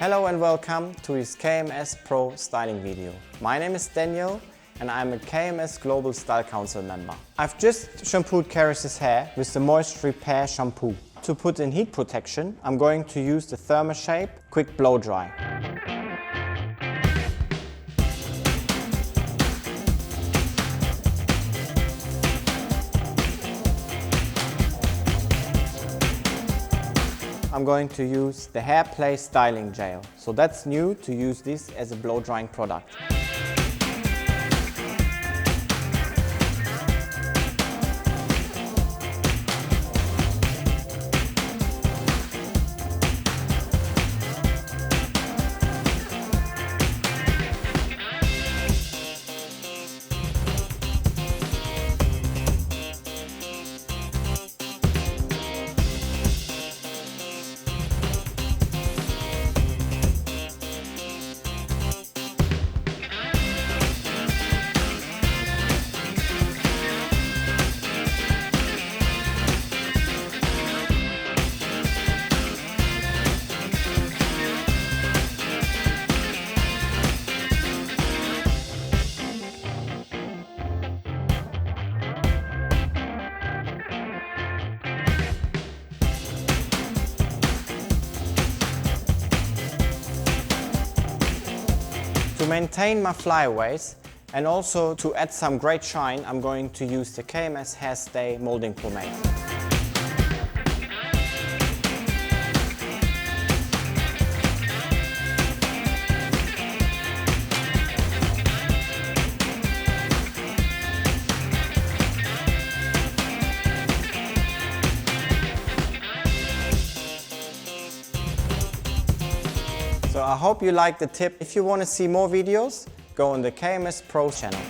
Hello and welcome to this KMS Pro styling video. My name is Daniel and I'm a KMS Global Style Council member. I've just shampooed Karis's hair with the MOISTREPAIR Shampoo. To put in heat protection, I'm going to use the THERMASHAPE Quick Blow Dry. I'm going to use the HAIRPLAY Styling Gel. So that's new, to use this as a blow drying product. To maintain my flyaways and also to add some great shine, I'm going to use the KMS HAIRSTAY molding pomade. So I hope you liked the tip. If you want to see more videos, go on the KMS Pro channel.